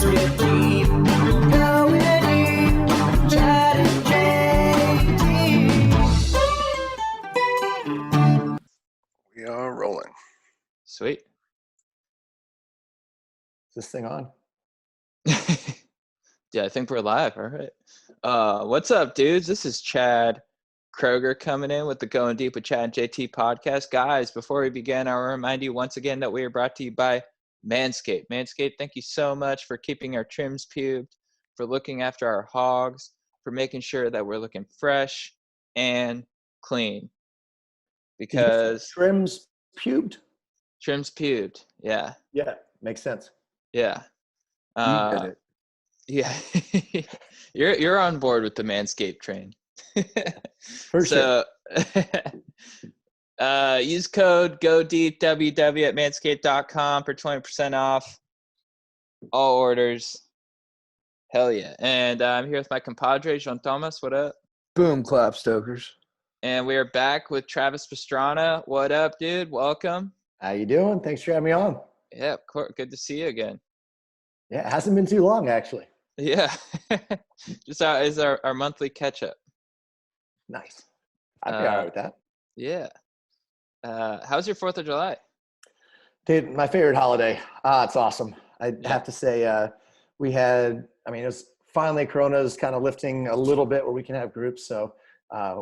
with deep, going deep, Chad and JT. We are rolling. Sweet. Is this thing on? Yeah, I think we're live. All right. What's up, dudes? This is Chad Kroger coming in with the Going Deep with Chad and JT podcast. Guys, before we begin, I'll remind you once again that we are brought to you by Manscape. Manscape, thank you so much for keeping our trims pubed, for looking after our hogs, for making sure that we're looking fresh and clean. Because Trims pubed? trims pubed, yeah. Yeah, makes sense. Yeah. You did it. Yeah. You're on board with the Manscaped train. For sure. Use code GODEEPWW at manscaped.com for 20% off all orders. Hell yeah. And I'm here with my compadre, Jean Thomas. What up? Boom, clap, stokers. And we are back with Travis Pastrana. What up, dude? Welcome. How you doing? Thanks for having me on. Yeah, of course. Good to see you again. Yeah, it hasn't been too long, actually. Yeah. Just is our monthly catch-up. Nice. I'd be all right with that. Yeah. How's your 4th of July? Dude, my favorite holiday. It's awesome. I'd have to say it was finally Corona's kind of lifting a little bit where we can have groups. So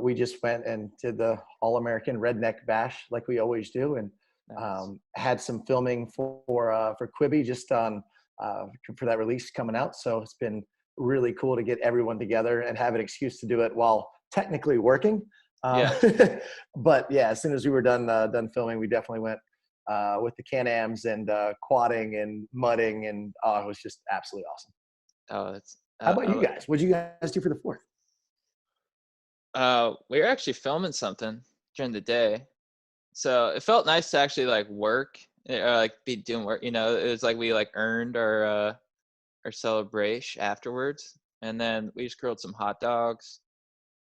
we just went and did the All-American Redneck Bash like we always do. And Nice. had some filming for Quibi just on for that release coming out. So it's been really cool to get everyone together and have an excuse to do it while technically working. But yeah, as soon as we were done filming, we definitely went with the Can-Ams and quadding and mudding, and it was just absolutely awesome. Oh, that's. How about you guys? What did you guys do for the 4th? We were actually filming something during the day, so it felt nice to actually like work or like be doing work. You know, it was like we like earned our celebration afterwards, and then we just grilled some hot dogs,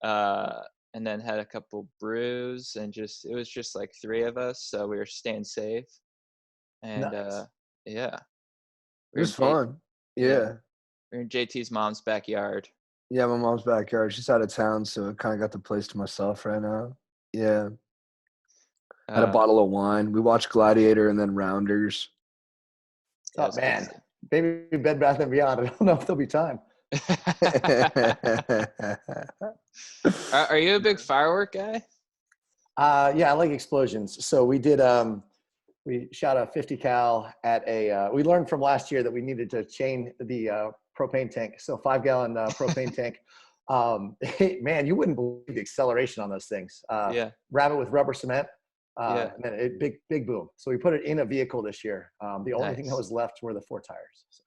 and then had a couple brews, and it was just like 3 of us, so we were staying safe. And Nice. yeah, It was fun. Yeah. we're in JT's mom's backyard. Yeah, my mom's backyard. She's out of town, so I kind of got the place to myself right now. Yeah. Had a bottle of wine. We watched Gladiator and then Rounders. Oh, man. Maybe Bed Bath & Beyond. I don't know if there'll be time. Are you a big firework guy? Yeah, I like explosions. So we did we shot a 50 cal at we learned from last year that we needed to chain the propane tank. So 5-gallon propane tank. Man, you wouldn't believe the acceleration on those things. Wrap it with rubber cement. And then big boom. So we put it in a vehicle this year. The only thing that was left were the 4 tires. So,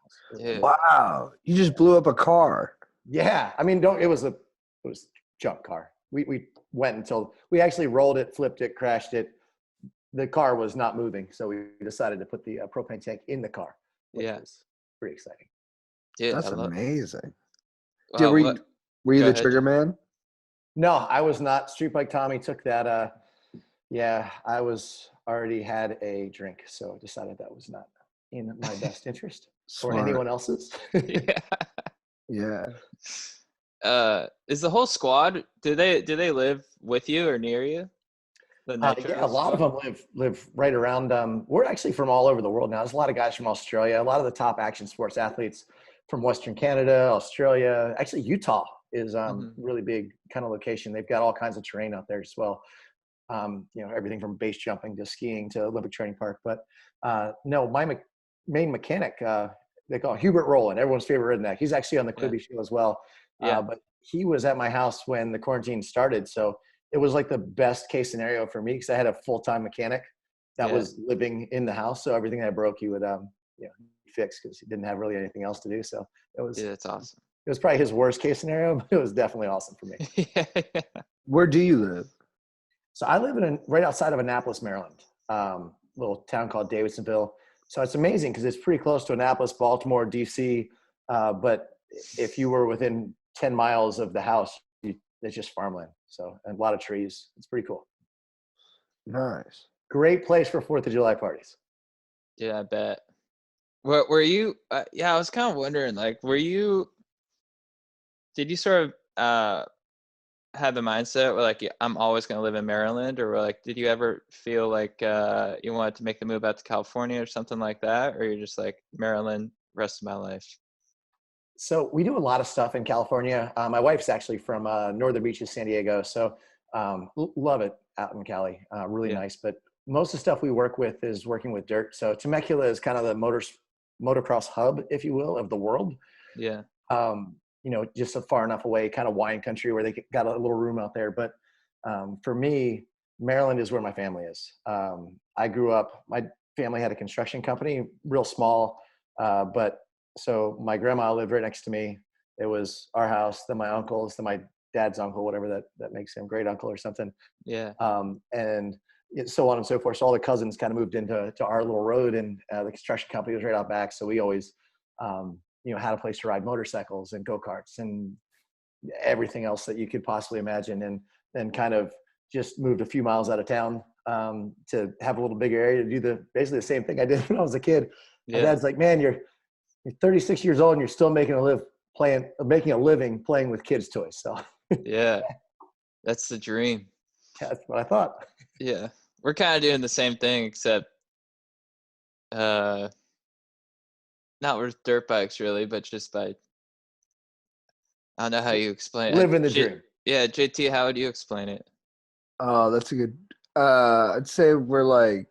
wow. You just blew up a car. Yeah. I mean, it was junk car. We went until we actually rolled it, flipped it, crashed it. The car was not moving. So we decided to put the propane tank in the car, which was pretty exciting. Dude, that's amazing. Wow, were you the trigger man? No, I was not. Street Bike Tommy took that. I was already had a drink, so decided that was not in my best interest or anyone else's. Yeah. Is the whole squad? Do they live with you or near you? The Nitro a lot of them live right around. We're actually from all over the world now. There's a lot of guys from Australia. A lot of the top action sports athletes from Western Canada, Australia. Actually, Utah is really big kind of location. They've got all kinds of terrain out there as well. Everything from base jumping to skiing to Olympic Training Park. But no, my main mechanic, they call him Hubert Rowland, everyone's favorite redneck. He's actually on the Quibi show as well. But he was at my house when the quarantine started. So it was like the best case scenario for me because I had a full-time mechanic that was living in the house. So everything that broke, he would fix because he didn't have really anything else to do. So it was that's awesome. It was probably his worst case scenario, but it was definitely awesome for me. Where do you live? So I live right outside of Annapolis, Maryland, little town called Davidsonville. So it's amazing because it's pretty close to Annapolis, Baltimore, DC. But if you were within 10 miles of the house, it's just farmland. So and a lot of trees. It's pretty cool. Nice. Great place for 4th of July parties. Yeah, I bet. What were you? Yeah, I was kind of wondering. Like, did you sort of have the mindset where like I'm always going to live in Maryland, or like did you ever feel like you wanted to make the move out to California or something like that, or you're just like Maryland rest of my life? So we do a lot of stuff in California. My wife's actually from Northern Beaches, San Diego. So love it out in Cali. Really Yeah. nice. But most of the stuff we work with is working with dirt. So Temecula is kind of the motocross hub, if you will, of the world. Yeah. Just so far enough away, kind of wine country where they got a little room out there. But for me, Maryland is where my family is. I grew up, my family had a construction company, real small, but so my grandma lived right next to me. It was our house, then my uncle's, then my dad's uncle, whatever that makes him, great uncle or something. Yeah. And so on and so forth. So all the cousins kind of moved into our little road, and the construction company was right out back. So we always, had a place to ride motorcycles and go-karts and everything else that you could possibly imagine. And then kind of just moved a few miles out of town to have a little bigger area to do basically the same thing I did when I was a kid. My Yeah. dad's like, man, you're 36 years old and you're still making a living playing with kids' toys. So Yeah. That's the dream. that's what I thought. Yeah. We're kind of doing the same thing, except not with dirt bikes really, but just by, I don't know how you explain it. Living the dream. Yeah, JT, how would you explain it? Oh, that's a good. I'd say we're like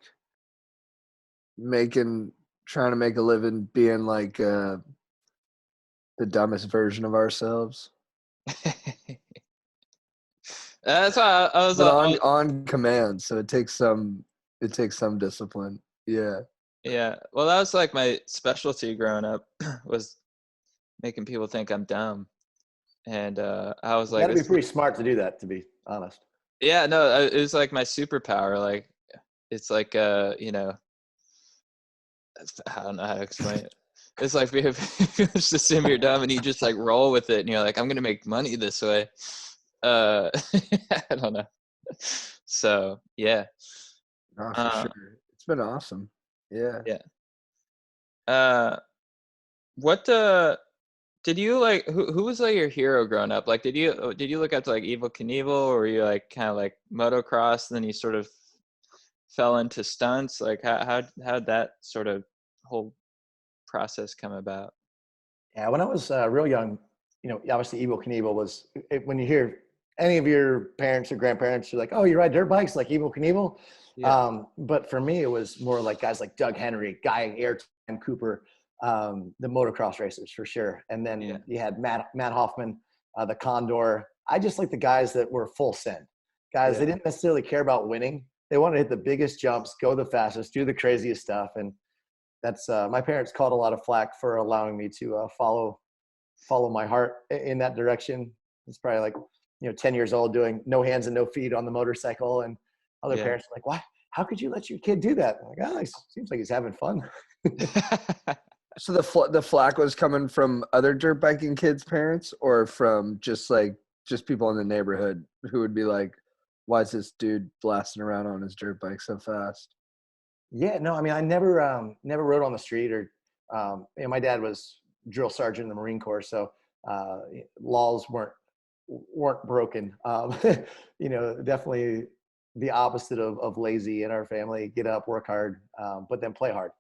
trying to make a living being like the dumbest version of ourselves, That's why I was but like, on command. So it takes some discipline. Yeah. yeah. Well, that was like my specialty growing up was making people think I'm dumb. And I was You like, got to be pretty smart to do that, to be honest. yeah, no, it was like my superpower. Like, it's like, I don't know how to explain it. It's like if you just assume you're dumb and you just like roll with it and you're like, I'm going to make money this way. I don't know. So, yeah. Oh, for sure. It's been awesome. Yeah. Yeah. What did you like? Who was like your hero growing up? Like, did you look up to like Evel Knievel, or were you like kind of like motocross, and then you sort of fell into stunts? Like, how'd that sort of whole process come about? Yeah, when I was real young, obviously Evel Knievel was, when you hear any of your parents or grandparents, you're like, oh, you ride dirt bikes like Evel Knievel? Yeah. But for me, it was more like guys like Doug Henry, Guy Ayrton Cooper, the motocross racers for sure. And then you had Matt Hoffman, the Condor. I just like the guys that were full send. Guys, they didn't necessarily care about winning. They wanted to hit the biggest jumps, go the fastest, do the craziest stuff. And that's my parents caught a lot of flack for allowing me to follow my heart in that direction. It's probably like 10 years old doing no hands and no feet on the motorcycle, and other parents are like, why? How could you let your kid do that? I'm like, oh, it seems like he's having fun. So the flack was coming from other dirt biking kids' parents, or from just people in the neighborhood who would be like, why is this dude blasting around on his dirt bike so fast? Yeah, no, I mean, I never rode on the street, or my dad was drill sergeant in the Marine Corps, so laws weren't broken. Definitely the opposite of lazy in our family. Get up, work hard, but then play hard.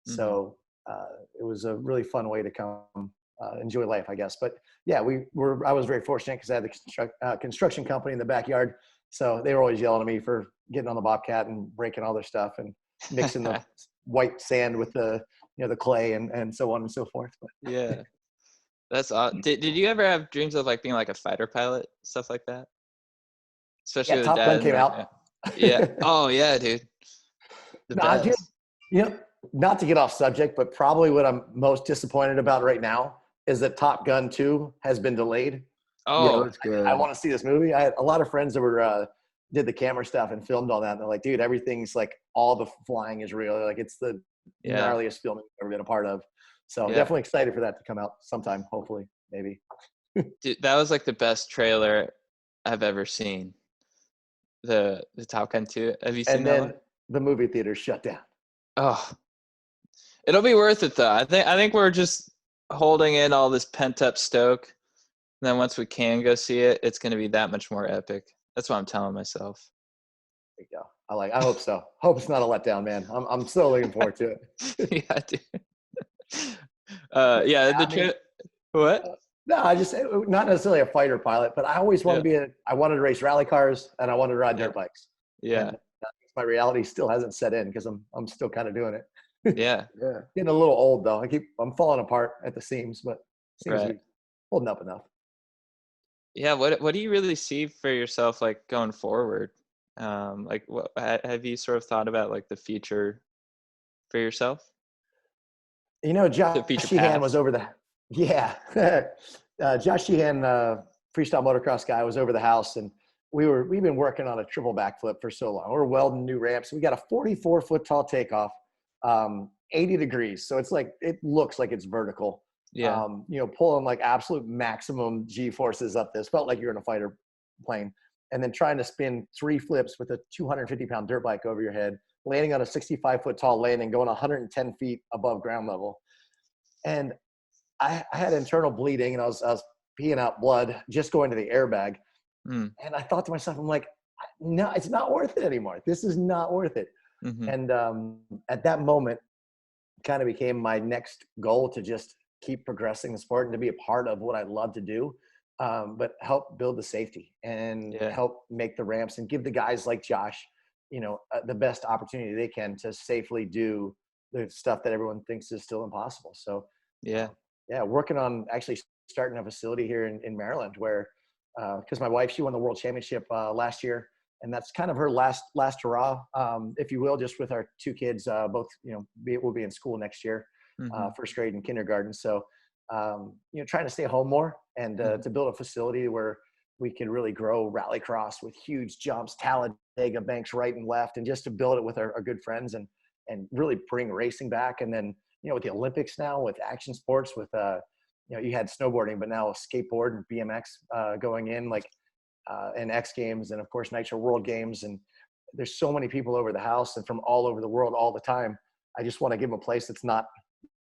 Mm-hmm. So it was a really fun way to come enjoy life, I guess. But yeah, I was very fortunate because I had the construction company in the backyard, so they were always yelling at me for getting on the Bobcat and breaking all their stuff and mixing the white sand with the clay and so on and so forth. But Yeah, that's awesome. Did you ever have dreams of like being like a fighter pilot, stuff like that? Especially with Top dad Gun and came like, out. Yeah. Oh yeah, dude. The best. Not to get off subject, but probably what I'm most disappointed about right now is that Top Gun 2 has been delayed. Oh, that's good. I want to see this movie. I had a lot of friends that were did the camera stuff and filmed all that. And they're like, dude, everything's like, all the flying is real. They're like, it's the gnarliest film I've ever been a part of. So definitely excited for that to come out sometime, hopefully, maybe. Dude, that was like the best trailer I've ever seen. The Top Gun 2. Have you seen And that then one? the movie theater shut down. Oh, It'll be worth it though. I think we're just holding in all this pent up stoke. And then once we can go see it, it's going to be that much more epic. That's what I'm telling myself. There you go. I hope so. Hope it's not a letdown, man. I'm still looking forward to it. Yeah, dude. Yeah, the trip. What? No, I just not necessarily a fighter pilot, but I always wanted to be I wanted to race rally cars and I wanted to ride dirt bikes. Yeah. And my reality still hasn't set in because I'm still kind of doing it. Yeah. Yeah. Getting a little old though. I'm falling apart at the seams, but seems to Right. be holding up enough. Yeah. What do you really see for yourself like going forward? Like what have you sort of thought about like the future for yourself? You know, The Josh future Sheehan path. was over the Josh Sheehan, freestyle motocross guy, was over the house, and we've been working on a triple backflip for so long. We're welding new ramps. We got a 44-foot tall takeoff, 80 degrees, so it's like it looks like it's vertical. Yeah. You know, pulling like absolute maximum G forces up this. Felt like you're in a fighter plane, and then trying to spin 3 flips with a 250-pound dirt bike over your head, landing on a 65-foot tall landing, going 110 feet above ground level. And I had internal bleeding, and I was peeing out blood just going to the airbag. Mm. And I thought to myself, I'm like, no, it's not worth it anymore. This is not worth it. Mm-hmm. And at that moment, kind of became my next goal to just keep progressing the sport and to be a part of what I love to do, but help build the safety and help make the ramps and give the guys like Josh, you know, the best opportunity they can to safely do the stuff that everyone thinks is still impossible. So working on actually starting a facility here in Maryland where, because my wife, she won the world championship last year, and that's kind of her last hurrah, if you will, just with our 2 kids, both, you know, will be in school next year, first grade and kindergarten. So, you know, trying to stay home more and to build a facility where we can really grow rallycross with huge jumps, Talladega banks right and left, and just to build it with our good friends and really bring racing back. And then, you know, with the Olympics now, with action sports, with, you know, you had snowboarding, but now skateboard and BMX going in, like, and X Games, and of course Nitro World Games. And there's so many people over the house and from all over the world all the time. I just want to give them a place that's not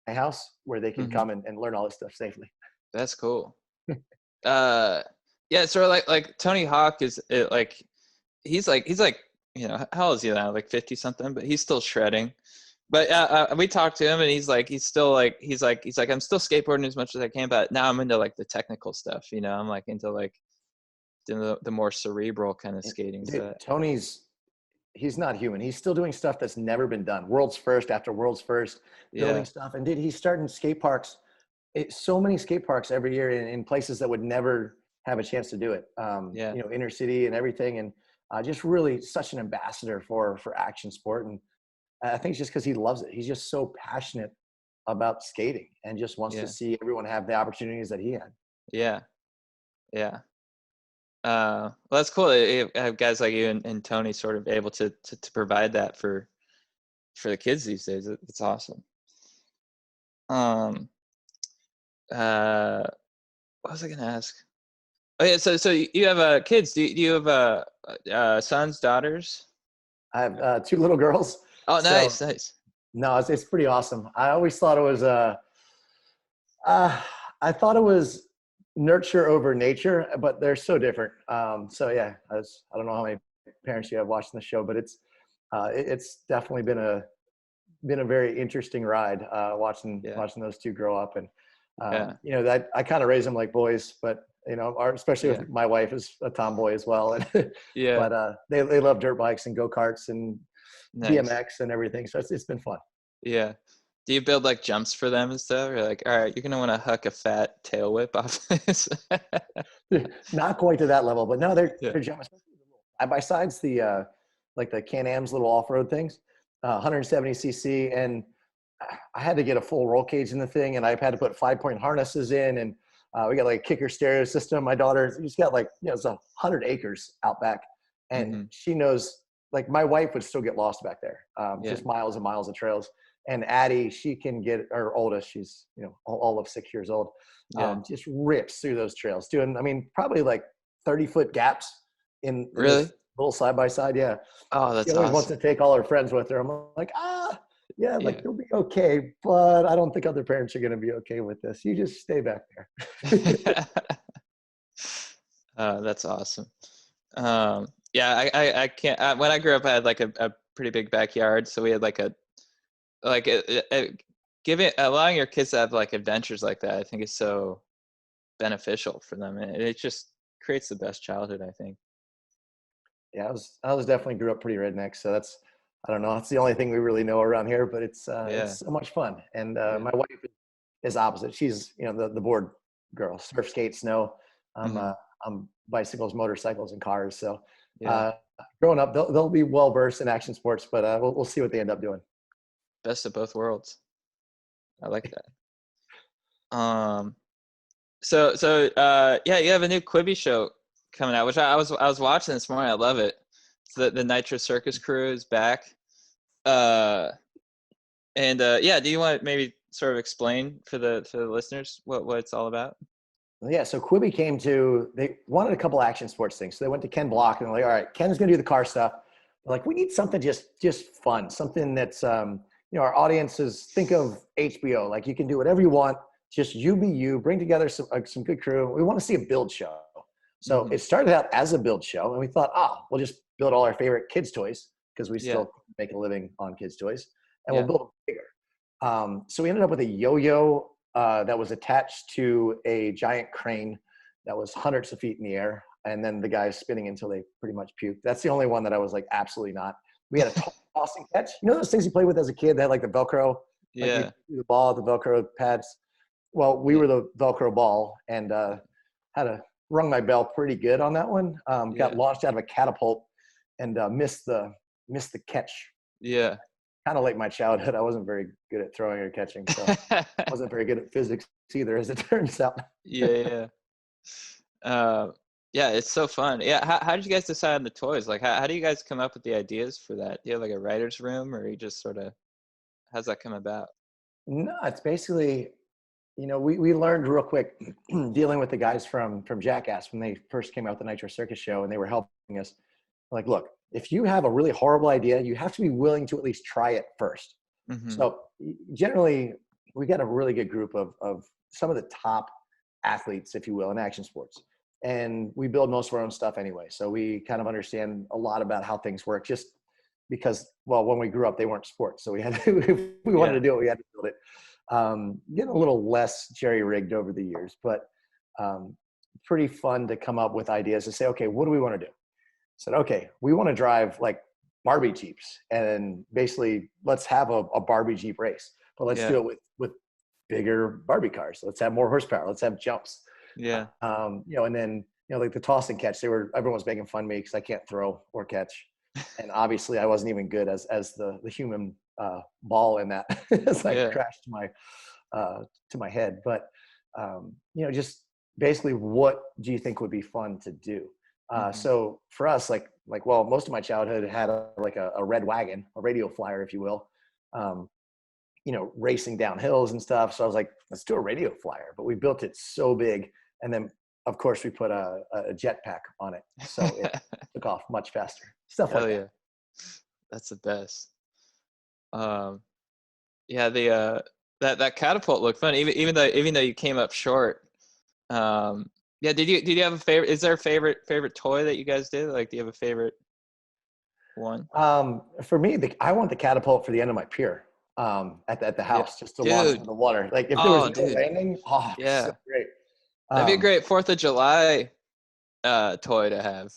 my house where they can come and learn all this stuff safely. That's cool. Yeah, sort of like Tony Hawk is like he's like you know, how old is he now, like 50 something, but he's still shredding. But we talked to him and he's like I'm still skateboarding as much as I can, but now I'm into like the technical stuff, you know. I'm like into like the more cerebral kind of skating. Dude, he's not human. He's still doing stuff that's never been done. World's first after world's first, building stuff. And he's starting skate parks. So many skate parks every year in places that would never have a chance to do it. You know, inner city and everything. And just really such an ambassador for action sport. And I think it's just because he loves it. He's just so passionate about skating and just wants to see everyone have the opportunities that he had. Yeah. Well, that's cool. You have guys like you and Tony sort of able to provide that for the kids these days. It's awesome. What was I gonna ask? Oh yeah, so you have kids. Do you have sons, daughters? I have 2 little girls. Oh, nice. No, it's pretty awesome. I always thought it was I thought it was nurture over nature, but they're so different. So yeah, I don't know how many parents you have watching the show, but it's definitely been a very interesting ride watching those 2 grow up. And you know, that I kind of raise them like boys, but you know, especially with my wife is a tomboy as well. And but they love dirt bikes and go-karts and BMX and everything. So it's been fun. Yeah. Do you build like jumps for them and stuff? You're like, all right, you're gonna want to huck a fat tail whip off this. Not quite to that level, but no, they're jumps. Side by sides, the like the Can-Am's little off-road things, 170 cc, and I had to get a full roll cage in the thing, and I've had to put 5-point harnesses in, and we got like a kicker stereo system. My daughter, she's got like, you know, it's 100 acres out back, and she knows, like, my wife would still get lost back there, just miles and miles of trails. And Addie, she can get, our oldest, she's, you know, all of 6 years old, just rips through those trails, doing, I mean, probably like 30-foot gaps in really little side by side. Yeah. Oh, that's she always awesome. wants to take all her friends with her. I'm like, yeah, like Yeah. you'll be okay, but I don't think other parents are going to be okay with this. You just stay back there. That's awesome. Yeah, I can't. When I grew up, I had like a pretty big backyard, so we had like allowing your kids to have like adventures like that. I think is so beneficial for them, and it just creates the best childhood, I think. Yeah, I was definitely grew up pretty redneck, so I don't know, that's the only thing we really know around here, but it's Yeah. so much fun. And Yeah. my wife is opposite. She's the board girl, surf, skate, snow. Mhm. I'm bicycles, motorcycles, and cars. So Yeah. growing up, they'll be well versed in action sports, but we'll see what they end up doing. Best of both worlds. I like that. Yeah, you have a new Quibi show coming out, which I was watching this morning. I love it. So the Nitro Circus crew is back. Yeah, do you want to maybe sort of explain for the listeners what it's all about? Yeah, so Quibi they wanted a couple action sports things. So they went to Ken Block and they're like, all right, Ken's gonna do the car stuff. They're like, we need something just fun, something that's our audiences think of HBO. Like you can do whatever you want, just you be you, bring together some good crew. We want to see a build show. So Mhm. it started out as a build show, and we thought, we'll just build all our favorite kids' toys because we Yeah. still make a living on kids' toys, and Yeah. we'll build them bigger. So we ended up with a yo-yo that was attached to a giant crane that was hundreds of feet in the air, and then the guys spinning until they pretty much puked. That's the only one that I was like, absolutely not. We had a toss and catch. You know those things you played with as a kid that had like the Velcro? Like Yeah. you the ball, the Velcro pads. Well, we Yeah. were the Velcro ball, and rung my bell pretty good on that one. Got launched out of a catapult and missed the catch. Yeah. Kind of like my childhood. I wasn't very good at throwing or catching, so I wasn't very good at physics either, as it turns out. Yeah. Yeah, it's so fun. Yeah, how did you guys decide on the toys? Like, how do you guys come up with the ideas for that? Do you have like a writer's room, or you just sort of, how's that come about? No, it's basically, we learned real quick dealing with the guys from Jackass when they first came out with the Nitro Circus show, and they were helping us. Like, look, if you have a really horrible idea, you have to be willing to at least try it first. Mm-hmm. So generally, we got a really good group of some of the top athletes, if you will, in action sports. And we build most of our own stuff anyway. So we kind of understand a lot about how things work just because, well, when we grew up, they weren't sports. So we had to, if we wanted to do it, we had to build it. Getting a little less jerry-rigged over the years, but pretty fun to come up with ideas to say, okay, what do we want to do? Said, okay, we want to drive like Barbie Jeeps, and basically let's have a Barbie Jeep race, but let's do it with bigger Barbie cars. Let's have more horsepower. Let's have jumps. Yeah. And then, like the toss and catch, everyone was making fun of me because I can't throw or catch. And obviously I wasn't even good as the human ball in that as I crashed to my head. But, just basically what do you think would be fun to do? So for us, well, most of my childhood had a Red Wagon, a radio flyer, if you will, racing down hills and stuff. So I was like, let's do a radio flyer, but we built it so big. And then of course we put a jetpack on it. So it took off much faster. Stuff like that. That's the best. That catapult looked fun, even though you came up short. Did you have a favorite? Is there a favorite toy that you guys did? Like, do you have a favorite one? For me, I want the catapult for the end of my pier at the house, just to launch into the water. Like if there was no landing, so great. That'd be a great 4th of July toy to have.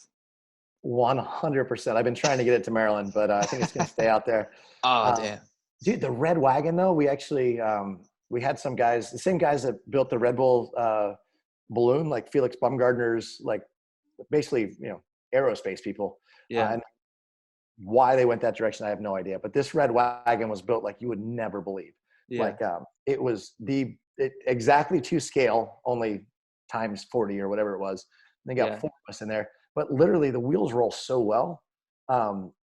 100%. I've been trying to get it to Maryland, but I think it's going to stay out there. Damn. Dude, the Red Wagon though, we actually we had some guys, the same guys that built the Red Bull balloon, like Felix Baumgartner's, like basically aerospace people. And why they went that direction, I have no idea. But this Red Wagon was built like you would never believe. Like it was exactly to scale, only times 40 or whatever it was. And they got 4 of us in there. But literally the wheels roll so well.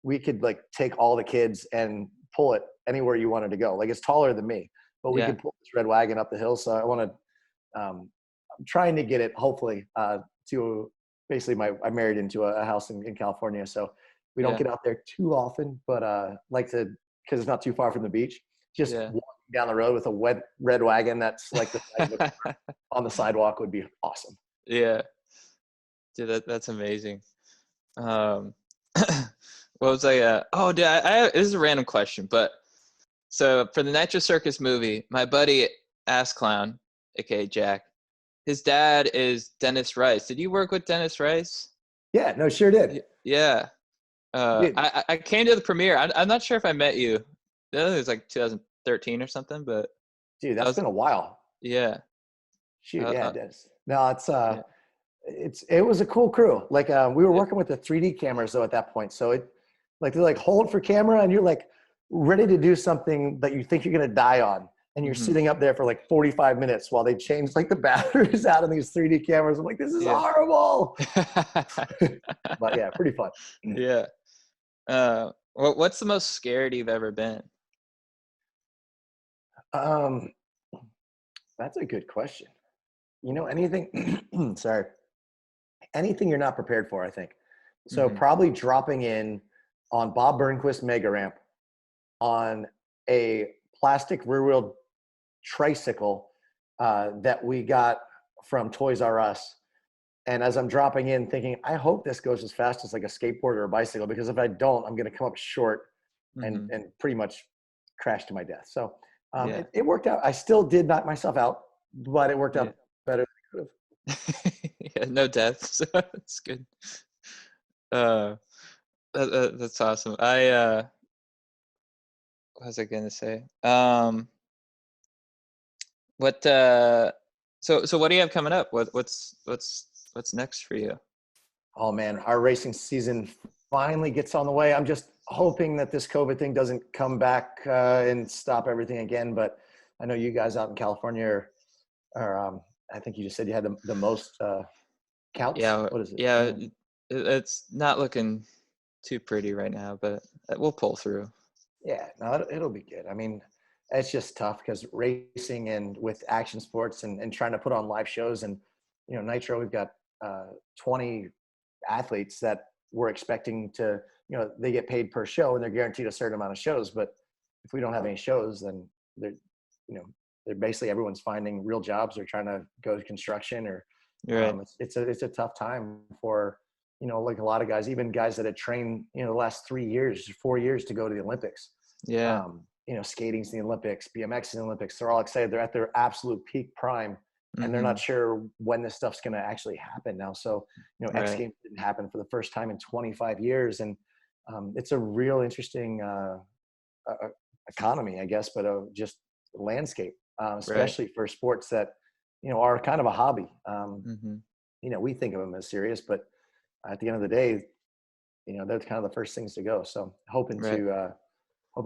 We could like take all the kids and pull it anywhere you wanted to go. Like it's taller than me, but we could pull this Red Wagon up the hill. So I'm trying to get it hopefully to basically I'm married into a house in California. So we don't get out there too often, but like to, because it's not too far from the beach. just Yeah. walking down the road with a red wagon that's like the size of a car on the sidewalk would be awesome. Yeah. Dude, that's amazing. What was I? Oh, dude, this is a random question, but so for the Nitro Circus movie, my buddy Ass Clown, aka Jack, his dad is Dennis Rice. Did you work with Dennis Rice? Yeah, no, sure did. Yeah. Dude. I came to the premiere. I'm not sure if I met you. I think it was like 2013 or something, but Dude, that that's was, been a while. yeah. Shoot, Uh, yeah, uh, it is. No, yeah. it was a cool crew. Like we were Yeah. working with the 3D cameras though at that point. So it like they're like hold for camera and you're like ready to do something that you think you're gonna die on. And you're Mhm. sitting up there for like 45 minutes while they change like the batteries out of these 3D cameras. I'm like, this is Yeah. horrible. But yeah, pretty fun. Yeah. What's the most scared you've ever been? That's a good question. You know, anything, sorry, anything you're not prepared for, I think. So Mhm. probably dropping in on Bob Burnquist mega ramp on a plastic rear wheel tricycle that we got from Toys R Us. And as I'm dropping in thinking, I hope this goes as fast as like a skateboard or a bicycle, because if I don't, I'm going to come up short Mhm. and pretty much crash to my death. So Yeah. it worked out. I still did knock myself out, but it worked Yeah. out better than it could have. Yeah, no deaths. That's good. Uh, that's awesome. What was I gonna say? What? So what do you have coming up? What's next for you? Oh man, our racing season finally gets on the way. I'm just hoping that this COVID thing doesn't come back and stop everything again. But I know you guys out in California are I think you just said you had the most counts. Yeah, What is it? yeah. It's not looking too pretty right now, but we'll pull through. Yeah, no, it'll be good. I mean, it's just tough because racing and with action sports and trying to put on live shows and, you know, Nitro, we've got 20 athletes that we're expecting to, you know, they get paid per show and they're guaranteed a certain amount of shows. But if we don't have any shows, then they're, you know, they're basically everyone's finding real jobs or trying to go to construction or Right. it's a tough time for, you know, like a lot of guys, even guys that had trained, you know, the last 3 years, 4 years to go to the Olympics. Yeah. You know, skating's in the Olympics, BMX in the Olympics. They're all excited. They're at their absolute peak prime, and they're not Mhm. sure when this stuff's going to actually happen now. So, you know, X Right. Games didn't happen for the first time in 25 years, and it's a real interesting economy, I guess, but just landscape, Right. especially for sports that, you know, are kind of a hobby. Mhm. You know, we think of them as serious, but at the end of the day, you know, they're kind of the first things to go. So Right. hoping to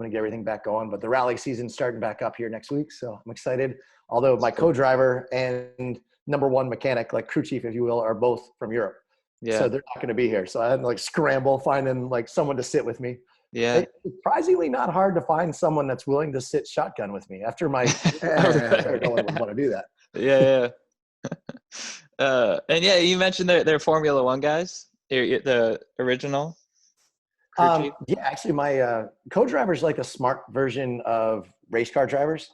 get everything back going. But the rally season's starting back up here next week, so I'm excited. Although my That's cool. co-driver and number one mechanic, like crew chief, if you will, are both from Europe, so Yeah. they're not going to be here. So I had to like scramble finding like someone to sit with me. Yeah. It's surprisingly not hard to find someone that's willing to sit shotgun with me. After my no one would want to do that. Yeah. And yeah, you mentioned they're Formula One guys. The original crew chief. Yeah, actually, my co-driver is like a smart version of race car drivers.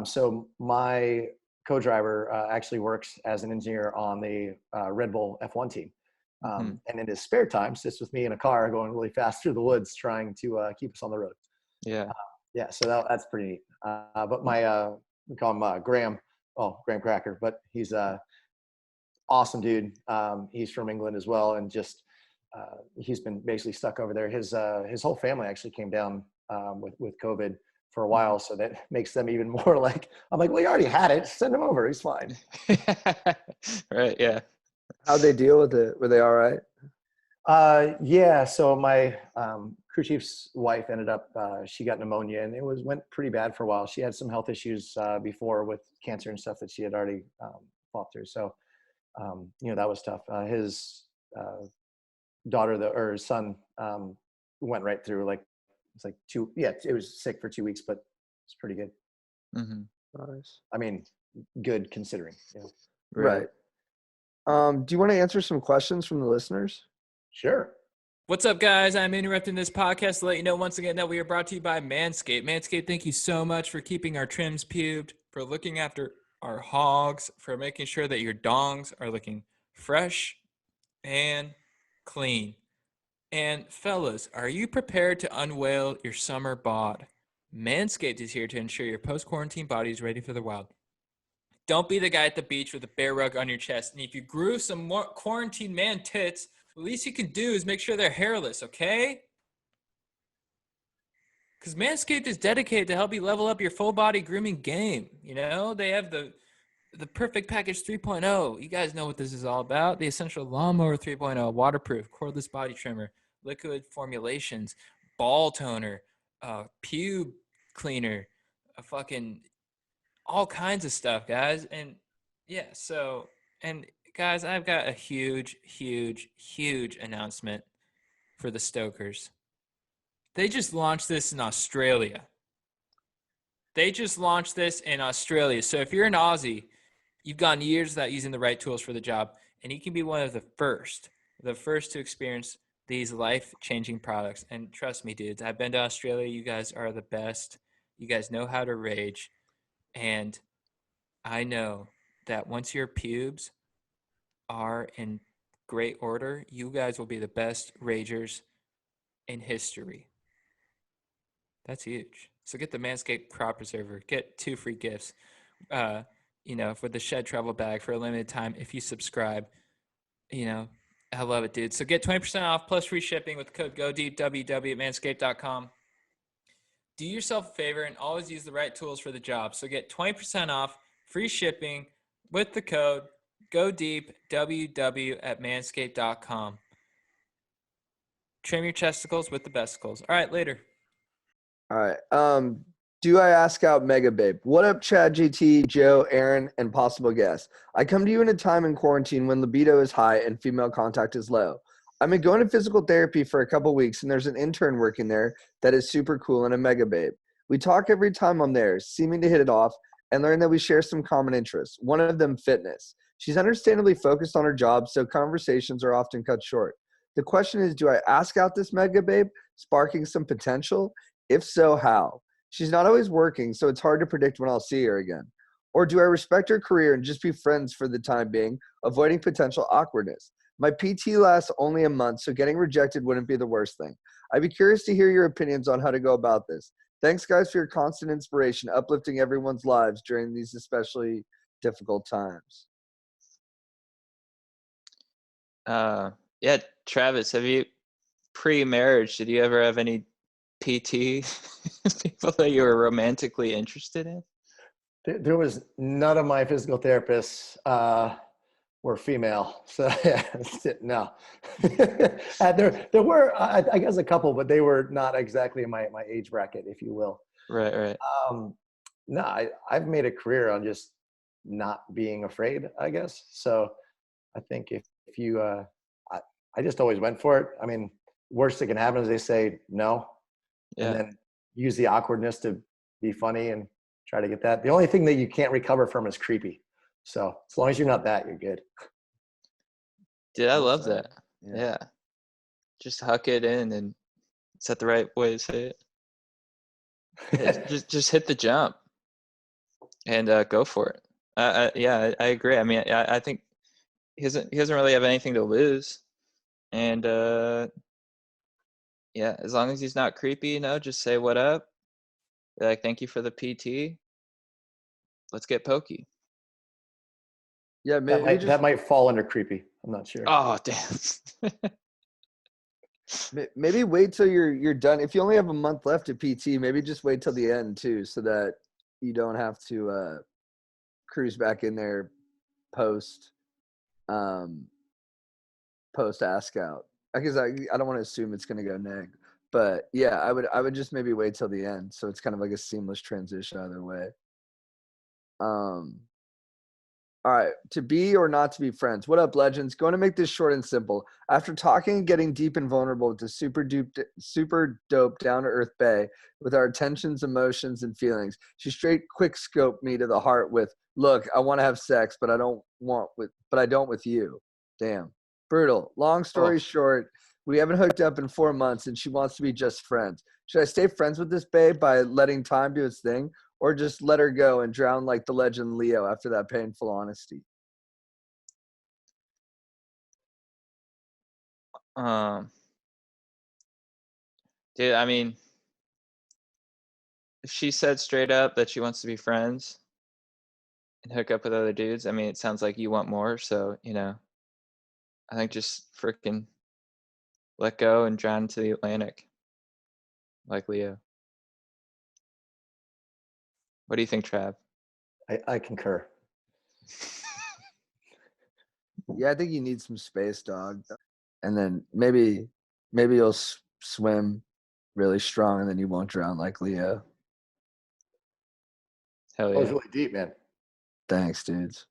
So my co-driver actually works as an engineer on the Red Bull F1 team. Mhm. And in his spare time, sits with me in a car going really fast through the woods, trying to keep us on the road. Yeah. Yeah, so that's pretty neat. But my we call him Graham. Oh, Graham Cracker, but he's awesome dude. He's from England as well, and just he's been basically stuck over there. His whole family actually came down with COVID for a while, so that makes them even more like, I'm like, well, you already had it. Send him over. He's fine. Right. Yeah. How'd they deal with it? Were they all right? Yeah. So my crew chief's wife ended up she got pneumonia, and went pretty bad for a while. She had some health issues before with cancer and stuff that she had already fought through. So you know, that was tough. His daughter or his son went right through, like it's like it was sick for 2 weeks, but it's pretty good. Mm-hmm. Nice. I mean, good considering. You know. Right. Do you want to answer some questions from the listeners? Sure. What's up, guys? I'm interrupting this podcast to let you know once again that we are brought to you by Manscape. Manscape, thank you so much for keeping our trims pubed, for looking after our hogs, for making sure that your dongs are looking fresh and clean. And fellas, are you prepared to unveil your summer bod? Manscaped is here to ensure your post-quarantine body is ready for the wild. Don't be the guy at the beach with a bear rug on your chest. And if you grew some more quarantine man tits, the least you can do is make sure they're hairless, okay? Because Manscaped is dedicated to help you level up your full body grooming game. You know, they have the perfect package 3.0. You guys know what this is all about. The essential lawnmower 3.0, waterproof, cordless body trimmer, liquid formulations, ball toner, pube cleaner, a fucking all kinds of stuff, guys. And yeah, so, and guys, I've got a huge announcement for the Stokers. They just launched this in Australia. So if you're an Aussie, you've gone years without using the right tools for the job, and you can be one of the first to experience these life-changing products. And trust me, dudes, I've been to Australia. You guys are the best. You guys know how to rage. And I know that once your pubes are in great order, you guys will be the best ragers in history. That's huge. So get the Manscaped Crop Preserver. Get 2 free gifts. For the Shed Travel Bag for a limited time if you subscribe. I love it, dude. So get 20% off plus free shipping with the code GODEEPWW at manscaped.com. Do yourself a favor and always use the right tools for the job. So get 20% off, free shipping with the code GODEEPWW at manscaped.com. Trim your chesticles with the besticles. All right, later. All right. Do I ask out Mega Babe? What up, Chad, GT, Joe, Aaron, and possible guests? I come to you in a time in quarantine when libido is high and female contact is low. I've been going to physical therapy for a couple weeks, and there's an intern working there that is super cool and a Mega Babe. We talk every time I'm there, seeming to hit it off, and learn that we share some common interests. One of them, fitness. She's understandably focused on her job, so conversations are often cut short. The question is, do I ask out this Mega Babe, sparking some potential? If so, how? She's not always working, so it's hard to predict when I'll see her again. Or do I respect her career and just be friends for the time being, avoiding potential awkwardness? My PT lasts only a month, so getting rejected wouldn't be the worst thing. I'd be curious to hear your opinions on how to go about this. Thanks, guys, for your constant inspiration, uplifting everyone's lives during these especially difficult times. Yeah, Travis, have you, pre-marriage, did you ever have any PT people that you were romantically interested in? There was none of my physical therapists were female, so yeah, no. There were, I guess, a couple, but they were not exactly my age bracket, if you will. Right. No, I've made a career on just not being afraid, I guess. So I think if you, I just always went for it. I mean, worst that can happen is they say no. Yeah. And then use the awkwardness to be funny and try to get that. The only thing that you can't recover from is creepy. So as long as you're not that, you're good. Dude, I love that. Yeah. Just huck it in, and is that the right way to say it? just hit the jump and go for it. I agree. I mean, I think he doesn't really have anything to lose. And yeah, as long as he's not creepy, just say what up. Be like, thank you for the PT. Let's get pokey. Yeah, maybe that might fall under creepy. I'm not sure. Oh, damn. Maybe wait till you're done. If you only have a month left at PT, maybe just wait till the end too, so that you don't have to cruise back in there post ask out. Because I don't want to assume it's going to go neg, but yeah, I would just maybe wait till the end, so it's kind of like a seamless transition either way. All right, to be or not to be friends. What up, legends? Going to make this short and simple. After talking and getting deep and vulnerable with the super dope, down-to-earth bae with our intentions, emotions, and feelings, she straight quick scoped me to the heart with, "Look, I want to have sex, but I don't with you." Damn, brutal. Long story short, We haven't hooked up in 4 months, and she wants to be just friends. Should I stay friends with this babe by letting time do its thing, or just let her go and drown like the legend Leo after that painful honesty? Dude, I mean, if she said straight up that she wants to be friends and hook up with other dudes, I mean, it sounds like you want more. So, I think just freaking let go and drown into the Atlantic like Leo. What do you think, Trav? I concur. Yeah, I think you need some space, dog. And then maybe you'll swim really strong, and then you won't drown like Leo. Hell That was yeah. really deep, man. Thanks, dudes.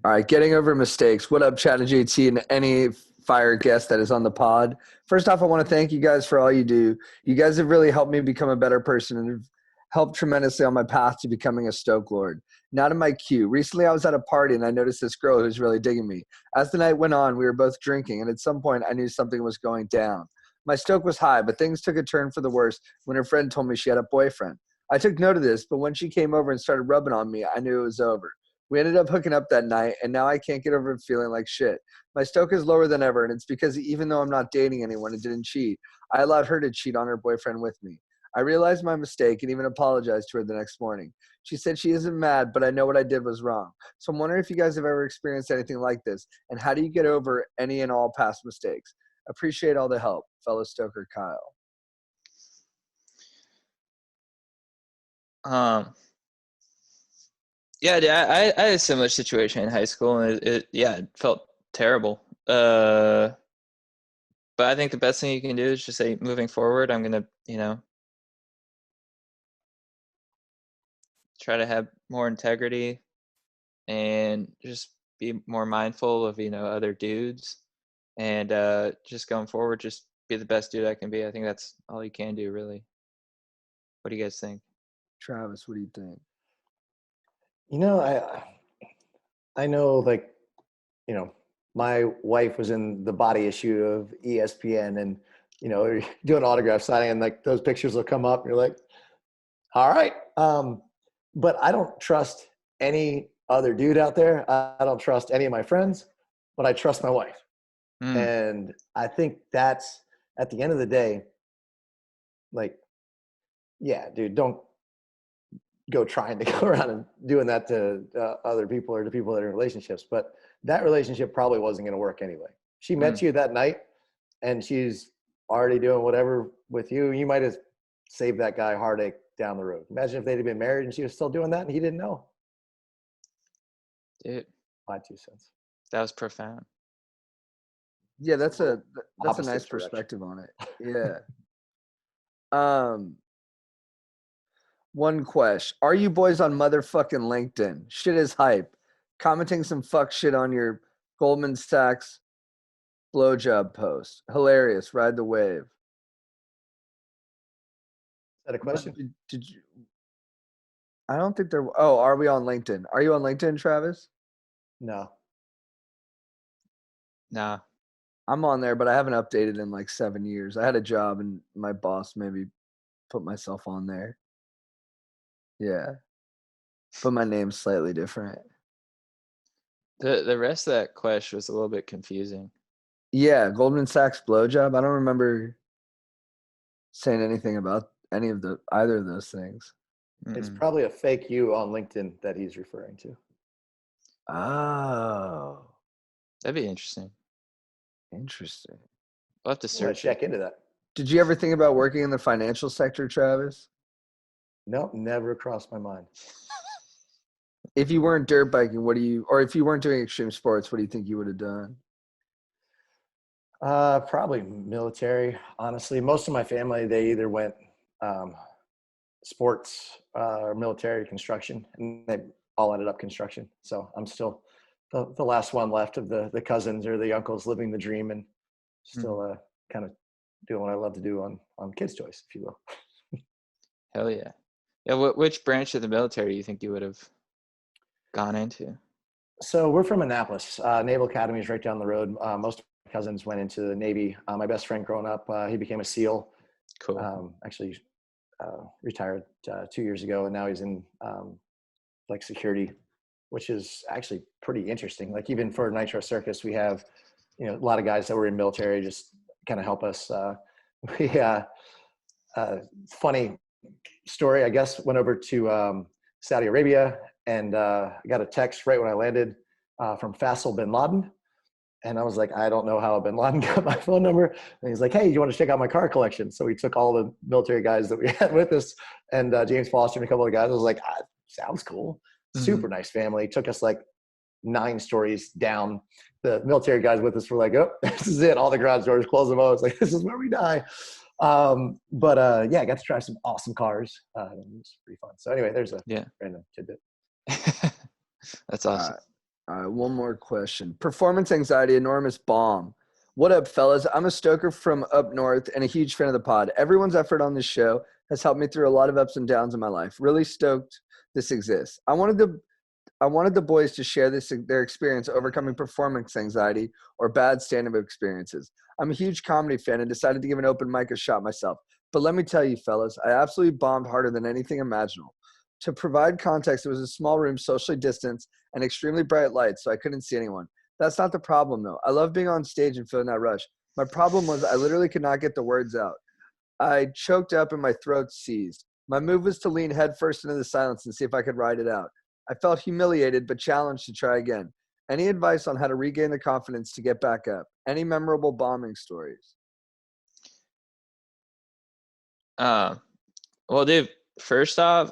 All right, getting over mistakes. What up, Chad and JT, and any fire guest that is on the pod? First off, I want to thank you guys for all you do. You guys have really helped me become a better person and have helped tremendously on my path to becoming a Stoke Lord. Now to my cue. Recently, I was at a party, and I noticed this girl who was really digging me. As the night went on, we were both drinking, and at some point, I knew something was going down. My stoke was high, but things took a turn for the worse when her friend told me she had a boyfriend. I took note of this, but when she came over and started rubbing on me, I knew it was over. We ended up hooking up that night, and now I can't get over feeling like shit. My stoke is lower than ever, and it's because even though I'm not dating anyone and didn't cheat, I allowed her to cheat on her boyfriend with me. I realized my mistake and even apologized to her the next morning. She said she isn't mad, but I know what I did was wrong. So I'm wondering if you guys have ever experienced anything like this, and how do you get over any and all past mistakes? Appreciate all the help, fellow stoker Kyle. Yeah, dude, I had a similar situation in high school, and it felt terrible. But I think the best thing you can do is just say, moving forward, I'm gonna, try to have more integrity and just be more mindful of, other dudes, and just going forward, just be the best dude I can be. I think that's all you can do, really. What do you guys think? Travis, what do you think? I know, like, my wife was in the body issue of ESPN, and doing autograph signing, and like those pictures will come up, and you're like, all right. But I don't trust any other dude out there. I don't trust any of my friends, but I trust my wife. And I think that's, at the end of the day, like, yeah, dude, don't go trying to go around and doing that to other people or to people that are in relationships. But that relationship probably wasn't going to work anyway. She met you that night, and she's already doing whatever with you. You might have saved that guy heartache down the road. Imagine if they'd have been married and she was still doing that and he didn't know. Dude, My 2 cents. that was profound. Yeah, that's a Opposite nice direction. perspective on it. Yeah. One question. Are you boys on motherfucking LinkedIn? Shit is hype. Commenting some fuck shit on your Goldman Sachs blowjob post. Hilarious. Ride the wave. Is that a question? Did you? I don't think there. Oh, are we on LinkedIn? Are you on LinkedIn, Travis? No. Nah. I'm on there, but I haven't updated in like 7 years. I had a job, and my boss maybe put myself on there. Yeah. But my name's slightly different. The rest of that question was a little bit confusing. Yeah, Goldman Sachs blowjob. I don't remember saying anything about either of those things. It's probably a fake you on LinkedIn that he's referring to. Oh, That'd be interesting. interesting. We'll have to So search check it. into that. Did you ever think about working in the financial sector, Travis? Nope, never crossed my mind. If you weren't dirt biking, or if you weren't doing extreme sports, what do you think you would have done? Probably military. Honestly, most of my family, they either went sports or military, construction, and they all ended up construction. So I'm still the last one left of the cousins or the uncles living the dream, and still kind of doing what I love to do on kids' toys, if you will. Hell yeah. Yeah, which branch of the military do you think you would have gone into? So we're from Annapolis. Naval Academy is right down the road. Most of cousins went into the Navy. My best friend growing up, he became a SEAL. Cool. Actually retired 2 years ago, and now he's in like security, which is actually pretty interesting. Like even for Nitro Circus, we have, a lot of guys that were in military just kind of help us. Funny story, I guess, went over to Saudi Arabia, and I got a text right when I landed from Faisal bin Laden. And I was like, I don't know how bin Laden got my phone number. And he's like, hey, you want to check out my car collection? So we took all the military guys that we had with us, and James Foster and a couple of guys. I was like, sounds cool. Super nice family. Took us like 9 stories down. The military guys with us were like, oh, this is it. All the garage doors, close them all. It's like, this is where we die. But I got to try some awesome cars. It was pretty fun. So anyway, there's a random tidbit. That's awesome. One more question. Performance anxiety, enormous bomb. What up, fellas? I'm a stoker from up north and a huge fan of the pod. Everyone's effort on this show has helped me through a lot of ups and downs in my life. Really stoked this exists. I wanted the boys to share their experience overcoming performance anxiety or bad stand-up experiences. I'm a huge comedy fan and decided to give an open mic a shot myself. But let me tell you, fellas, I absolutely bombed harder than anything imaginable. To provide context, it was a small room, socially distanced, and extremely bright lights, so I couldn't see anyone. That's not the problem, though. I love being on stage and feeling that rush. My problem was I literally could not get the words out. I choked up and my throat seized. My move was to lean headfirst into the silence and see if I could ride it out. I felt humiliated but challenged to try again. Any advice on how to regain the confidence to get back up? Any memorable bombing stories? Well, dude, first off,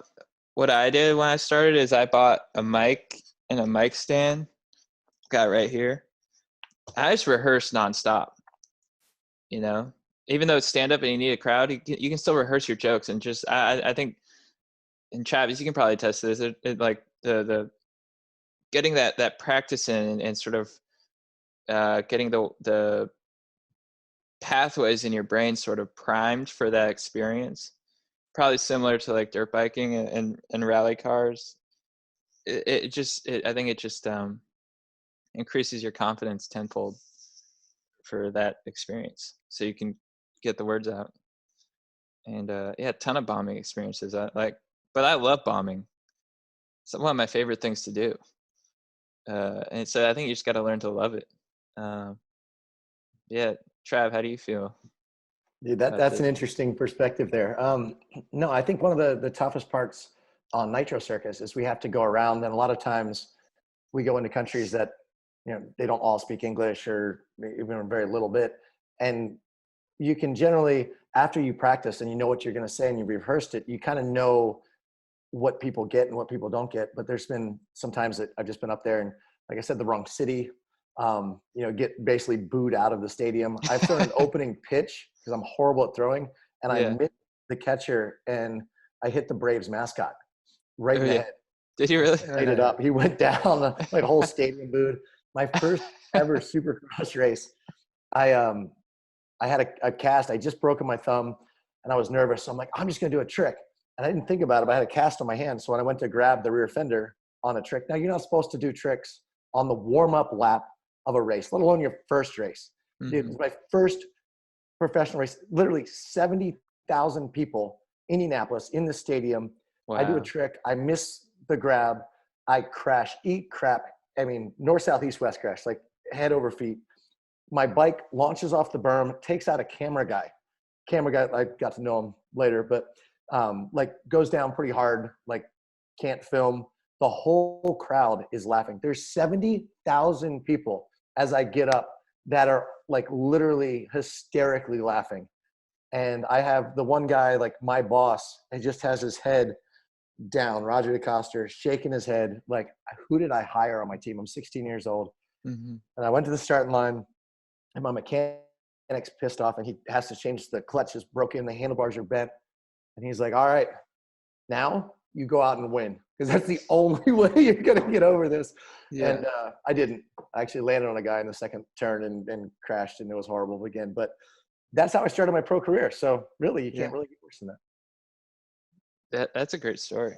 what I did when I started is I bought a mic and a mic stand. Got right here. I just rehearsed nonstop. Even though it's stand up and you need a crowd, you can still rehearse your jokes. And just I think, and Travis, you can probably test this. It like the getting that practice in and sort of getting the pathways in your brain sort of primed for that experience. Probably similar to like dirt biking and rally cars. I think it just increases your confidence tenfold for that experience, so you can get the words out. And a ton of bombing experiences. But I love bombing. It's one of my favorite things to do. And so I think you just got to learn to love it. Trav, how do you feel? Dude, that's an interesting perspective there. No, I think one of the toughest parts on Nitro Circus is we have to go around, and a lot of times we go into countries that they don't all speak English, or even a very little bit, and you can generally, after you practice and you know what you're going to say and you rehearsed it, you kind of know what people get and what people don't get. But there's been some times that I've just been up there and, like I said, the wrong city, get basically booed out of the stadium. I've thrown an opening pitch because I'm horrible at throwing, and I missed the catcher and I hit the Braves mascot right in the head. Did you really? Ate it up. He went down, like whole stadium booed. My first ever Supercross race, I had a cast. I just broken my thumb and I was nervous. So I'm like, I'm just going to do a trick. And I didn't think about it, but I had a cast on my hand. So when I went to grab the rear fender on a trick, now you're not supposed to do tricks on the warm-up lap of a race, let alone your first race. Mm-hmm. Dude, it was my first professional race, literally 70,000 people, Indianapolis, in the stadium. Wow. I do a trick. I miss the grab. I crash, eat crap. I mean, north, south, east, west crash, like head over feet. My bike launches off the berm, takes out a camera guy. I got to know him later, but goes down pretty hard, like can't film. The whole crowd is laughing. There's 70,000 people as I get up that are like literally hysterically laughing. And I have the one guy, like my boss, and just has his head down, Roger DeCoster, shaking his head. Like, who did I hire on my team? I'm 16 years old. Mm-hmm. And I went to the starting line, and my mechanic's pissed off, and he has to change the clutch is broken, the handlebars are bent. And he's like, all right, now you go out and win, because that's the only way you're going to get over this. Yeah. And I didn't. I actually landed on a guy in the second turn and crashed, and it was horrible again. But that's how I started my pro career. So really, you can't really get worse than that. That's a great story.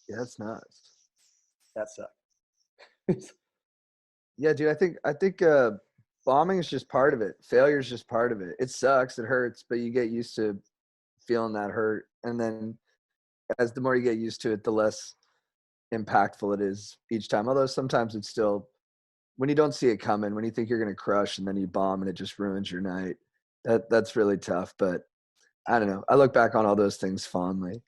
Yeah, that's nuts. That sucked. Yeah, dude. I think bombing is just part of it. Failure is just part of it. It sucks. It hurts, but you get used to feeling that hurt. And then as the more you get used to it, the less impactful it is each time. Although sometimes it's still, when you don't see it coming, when you think you're going to crush and then you bomb and it just ruins your night, that's really tough. But I don't know. I look back on all those things fondly.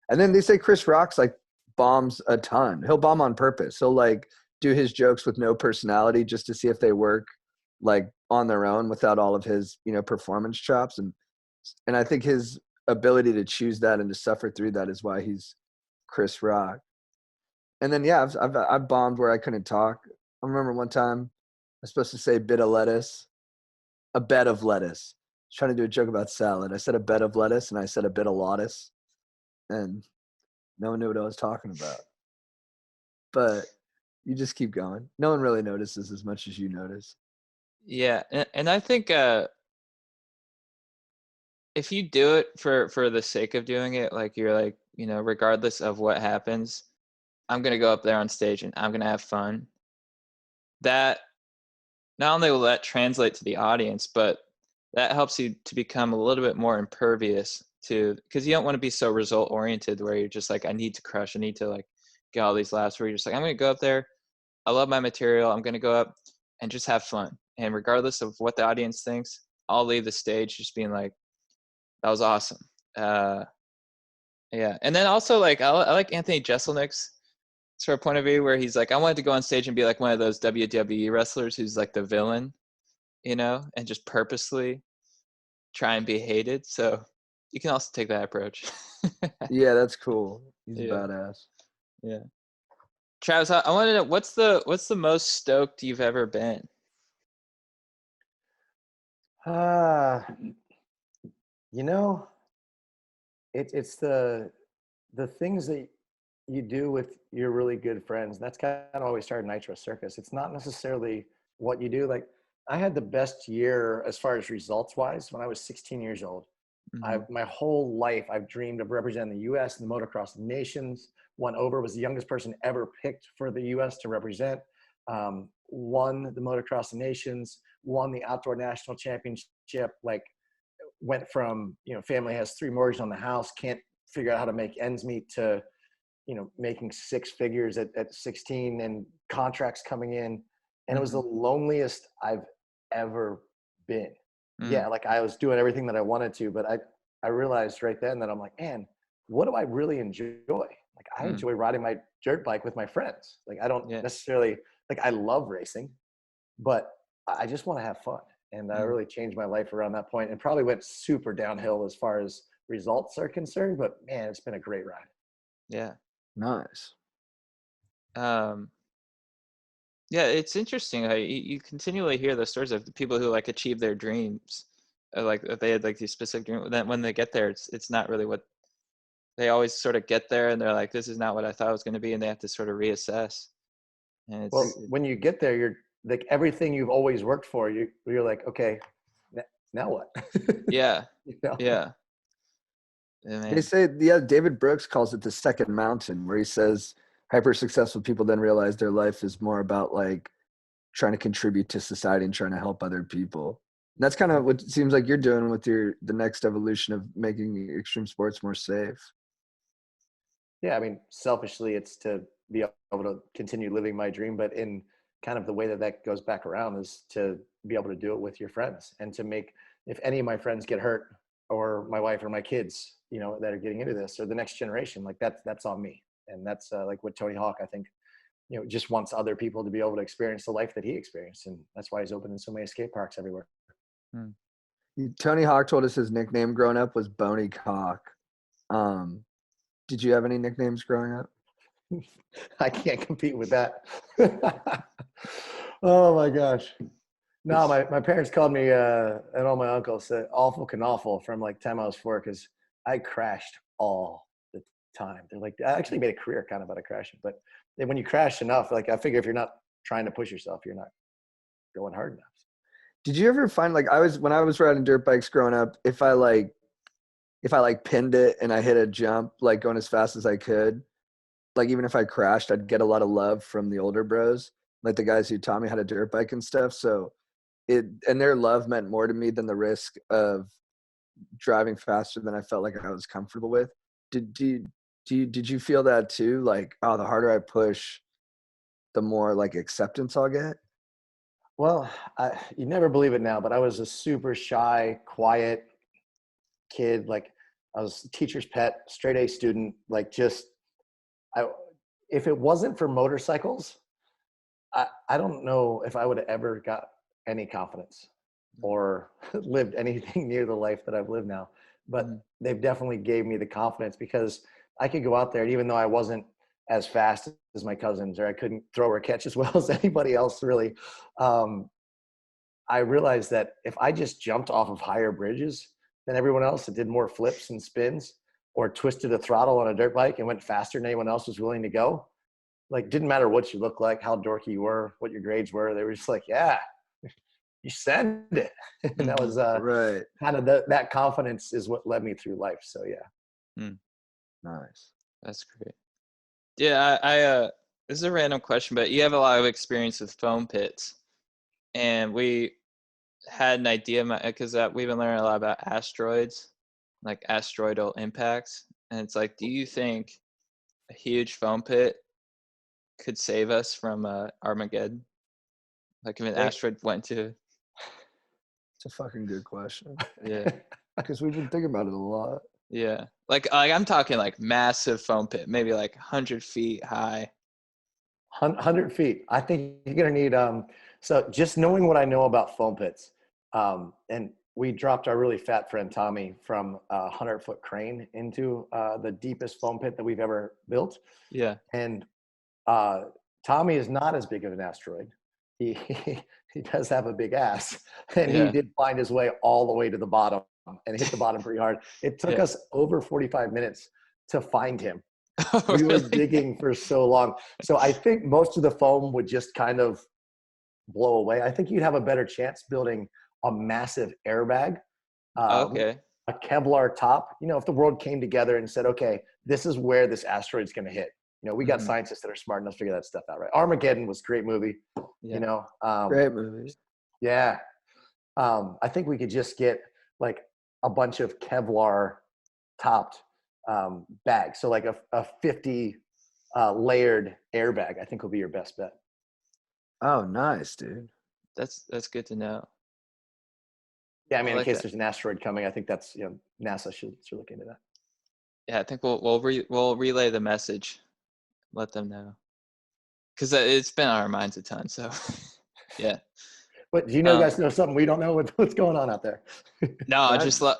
And then they say Chris Rock's like bombs a ton. He'll bomb on purpose. He'll like do his jokes with no personality just to see if they work like on their own without all of his, performance chops. And I think his ability to choose that and to suffer through that is why he's Chris Rock. And then, yeah, I've bombed where I couldn't talk. I remember one time I was supposed to say a bed of lettuce. I was trying to do a joke about salad. I said a bed of lettuce and I said a bit of lotus. And no one knew what I was talking about. But you just keep going. No one really notices as much as you notice. Yeah, and I think if you do it for the sake of doing it, like you're like, regardless of what happens, I'm gonna go up there on stage and I'm gonna have fun. That not only will that translate to the audience, but that helps you to become a little bit more impervious to, because you don't want to be so result oriented where you're just like, I need to crush, I need to like get all these laughs, where you're just like, I'm gonna go up there, I love my material, I'm gonna go up and just have fun. And regardless of what the audience thinks, I'll leave the stage just being like, that was awesome. Yeah. And then also like, I like Anthony Jeselnik's sort of point of view where he's like, I wanted to go on stage and be like one of those WWE wrestlers who's like the villain, and just purposely try and be hated. So you can also take that approach. Yeah, that's cool. He's a Yeah. badass. Yeah. Travis, I want to know, what's the most stoked you've ever been? It's the things that you do with your really good friends. That's kind of always started Nitro Circus. It's not necessarily what you do. Like I had the best year as far as results wise when I was 16 years old. Mm-hmm. My whole life I've dreamed of representing the U.S. in the motocross nations. Won over, was the youngest person ever picked for the U.S. to represent. Won the motocross nations. Won the outdoor national championship. Like went from family has 3 mortgages on the house, can't figure out how to make ends meet, to making 6 figures at 16 and contracts coming in. And it was the loneliest I've ever been. Yeah, like I was doing everything that I wanted to, but I realized right then that I'm like, man, what do I really enjoy? Like I enjoy riding my dirt bike with my friends. Like I don't necessarily, like I love racing, but I just want to have fun. And I really changed my life around that point, and probably went super downhill as far as results are concerned, but man, it's been a great ride. Yeah. Nice. Yeah, it's interesting how you continually hear the stories of the people who like achieve their dreams, like they had like these specific dreams. Then when they get there, it's not really what they always sort of get there, and they're like, this is not what I thought it was going to be, and they have to sort of reassess. And Well, when you get there, you're like everything you've always worked for. You're like, okay, now what? yeah, Yeah. yeah. They say, David Brooks calls it the second mountain, where he says hyper successful people then realize their life is more about like trying to contribute to society and trying to help other people. And that's kind of what it seems like you're doing with the next evolution of making extreme sports more safe. Yeah, I mean, selfishly, it's to be able to continue living my dream, but in kind of the way that goes back around is to be able to do it with your friends, and to make, if any of my friends get hurt, or my wife or my kids, that are getting into this, or the next generation, like that's on me. And that's like what Tony Hawk, I think, just wants other people to be able to experience the life that he experienced. And that's why he's opening so many skate parks everywhere. Tony Hawk told us his nickname growing up was Boney Cock. Did you have any nicknames growing up? I can't compete with that. Oh my gosh. No, my parents called me, and all my uncles said awful canoffle from like time I was 4, because I crashed all the time. They're like, I actually made a career kind of out of crashing, but when you crash enough, like I figure if you're not trying to push yourself, you're not going hard enough. Did you ever find, like, when I was riding dirt bikes growing up, if I pinned it and I hit a jump, like going as fast as I could, like even if I crashed, I'd get a lot of love from the older bros, like the guys who taught me how to dirt bike and stuff. So and their love meant more to me than the risk of driving faster than I felt like I was comfortable with. Did you feel that too? Like, oh, the harder I push, the more like acceptance I'll get. Well, you never believe it now, but I was a super shy, quiet kid. Like I was a teacher's pet, straight A student. Like if it wasn't for motorcycles, I don't know if I would have ever got any confidence or lived anything near the life that I've lived now. But they've definitely gave me the confidence because I could go out there, and even though I wasn't as fast as my cousins, or I couldn't throw or catch as well as anybody else really, I realized that if I just jumped off of higher bridges than everyone else that did more flips and spins, or twisted a throttle on a dirt bike and went faster than anyone else was willing to go, like didn't matter what you looked like, how dorky you were, what your grades were, they were just like, yeah, you send it. And that was Right. kind of that confidence is what led me through life. So yeah. Nice. That's great. Yeah, I this is a random question, but you have a lot of experience with foam pits, and we had an idea because we've been learning a lot about asteroids, like asteroidal impacts, and it's like, do you think a huge foam pit could save us from Armageddon? Like if an asteroid went to. It's a fucking good question. Yeah. Because we've been thinking about it a lot. Yeah. Like I'm talking like massive foam pit, maybe like 100 feet high. 100 feet. I think you're going to need, so just knowing what I know about foam pits, and we dropped our really fat friend Tommy from a 100-foot crane into the deepest foam pit that we've ever built. Yeah. And Tommy is not as big of an asteroid. He does have a big ass, and he did find his way all the way to the bottom and hit the bottom pretty hard. It took us over 45 minutes to find him. We were digging for so long. So I think most of the foam would just kind of blow away. I think you'd have a better chance building a massive airbag, Okay. a Kevlar top. You know, if the world came together and said, okay, this is where this asteroid's going to hit. You know, we got scientists that are smart enough to figure that stuff out, right? Armageddon was a great movie. Yeah. You know, Great movies. yeah. I think we could just get like a bunch of Kevlar topped bags. So like a 50 layered airbag, I think will be your best bet. Oh, nice, dude. That's good to know. Yeah, I mean, I like in case that. there's an asteroid coming, I think that's, you know, NASA should look into that. Yeah, I think we'll relay the message, let them know, because it's been on our minds a ton. So, yeah. But do you know, guys know something we don't know what's going on out there? No, Right. just a lot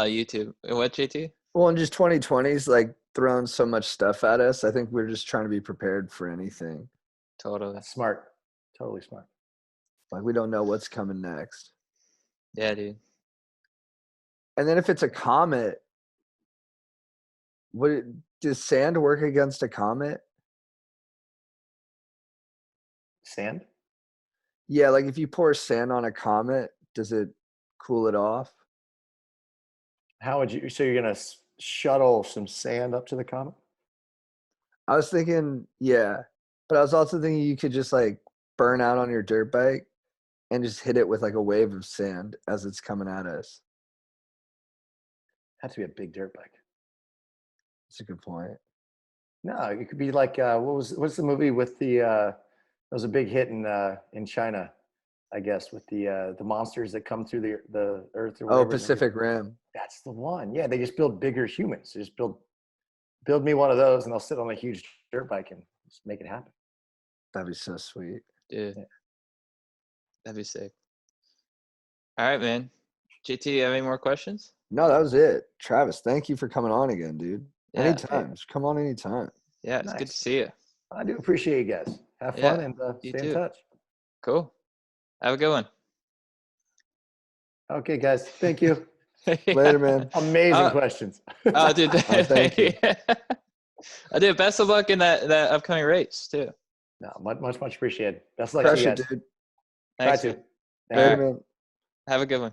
of YouTube. What, JT? Well, and just 2020's like throwing so much stuff at us. I think we're just trying to be prepared for anything. Totally. That's smart. Totally smart. Like we don't know what's coming next. Yeah, dude. And then if it's a comet, does sand work against a comet? Sand? Yeah, like if you pour sand on a comet, does it cool it off? How would you, so you're going to shuttle some sand up to the comet? I was thinking, yeah, but I was also thinking you could just like burn out on your dirt bike and just hit it with like a wave of sand as it's coming at us. Has to be a big dirt bike. That's a good point. No, it could be like what's the movie with the it was a big hit in China, I guess, with the monsters that come through the earth or Oh, whatever. Pacific Rim. That's the one. Yeah, they just build bigger humans. They just build me one of those, and I'll sit on a huge dirt bike and just make it happen. That'd be so sweet. Dude. Yeah. That'd be sick. All right, man. JT, you have any more questions? No, that was it. Travis, thank you for coming on again, dude. Yeah. Anytime. Just come on anytime. Yeah, it's good to Nice. see you. I do appreciate you guys. Have Yeah, fun and you stay too. in touch. Cool. Have a good one. Okay, guys. Thank you. Later, man. Amazing questions. Oh, dude. thank you. I did. Best of luck in that upcoming race too. No, much appreciated. Best of luck to you Pressure, guys. dude. Try Thanks. to. man. Later, right. man. Have a good one.